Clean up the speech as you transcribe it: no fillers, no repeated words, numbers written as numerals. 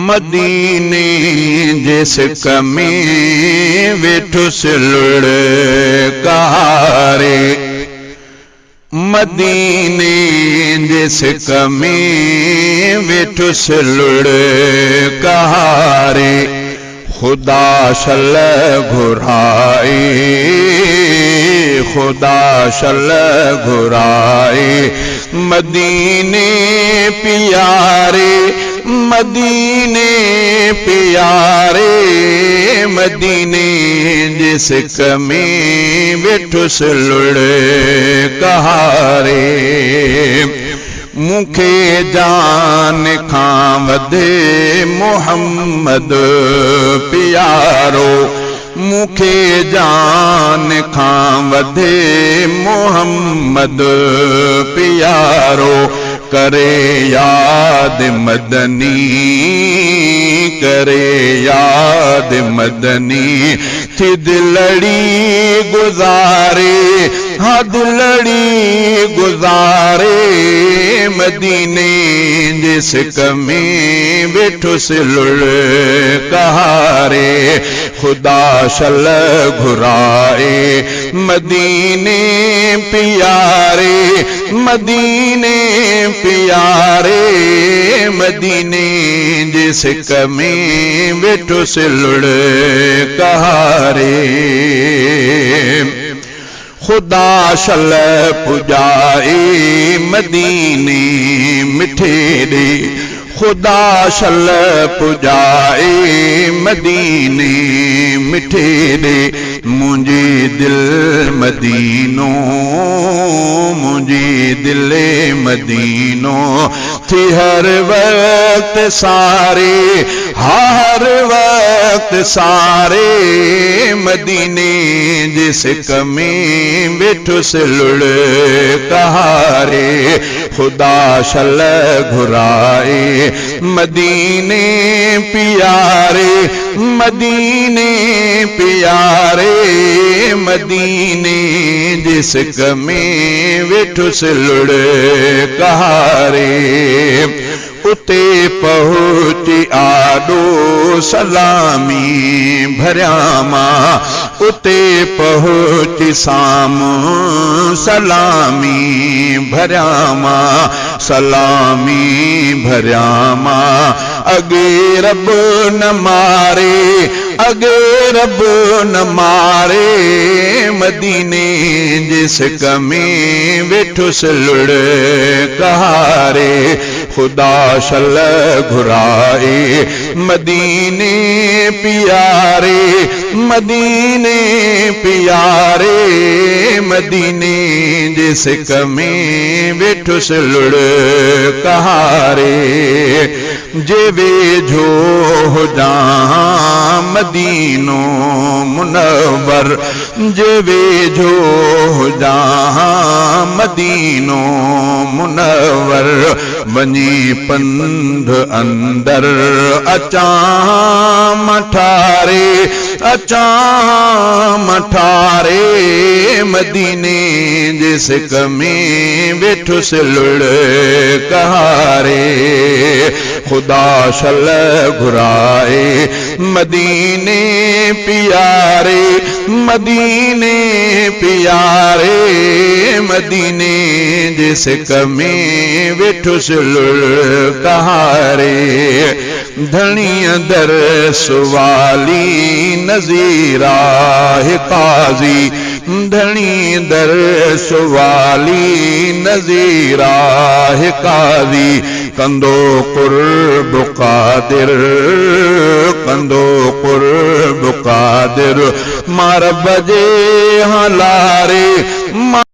मदीने जिस कमी वेठुस लुड़कारे मदीने जिस कमी वेठुस लुड़कारे खुदा शल घुराए खुदा शल घुराए मदीने प्यारे मदीने प्यारे मदीने जिस कमी वेठुस लुड़कारे मुखे जान खां वधे मोहम्मद प्यारो मुखे जान खां वधे मोहम्मद प्यारो करे याद मदनी करे याद मदनी थी दिलड़ी गुजारे हाँ दिलड़ी गुजारे मदीने जिस कमी वेठुस लुड़कारे खुदा शल घुराए मदीने प्यारे मदीने प्यारे मदीने जिस कमी वेठुस लुड़कारे खुदा शल पुजाए मदीने मिठे दे खुदा शल पुजाए मदीने मिठे दे मुझे दिल मदीनो मुझे दिल मदीनो थी हर वक्त सारे हर वक्त सारे मदीने जिस कमी वेठुस लुड़कारे खुदा शल घुराए मदीने प्यारे मदीने प्यारे मदीने जिस कमी वेठुस लुड़कारे उते पहुँची आडो सलामी भरियामा उते पहुँची सामू सलामी भरियामा सलामी भरियामा अगे रब न मारे अगे रब न मारे मदीने जिस कमी वेठुस लुड़कारे खुदा शल घुराए मदीने प्यारे मदीने प्यारे मदीने जिस कमी वेठुस लुड़कारे जे वेझो हो जहां मदीनो मुनव्वर जे वेझो हो जहां मदीनो मुनव्वर वञी पंध अंदर अचां मठारे अचां मठारे मदीने जिस कमी वेठुस लुड़कारे खुदा शल घुराए मदीने प्यारे मदीने प्यारे मदीने जिस कमी वेठुस लुड़कारे धनी दर सुवाली नज़ीरा है काजी धनी दर सुवाली नज़ीरा है काजी कंदो कुर्ब कादिर कंदो कुर्ब कादिर मार बजे हलारे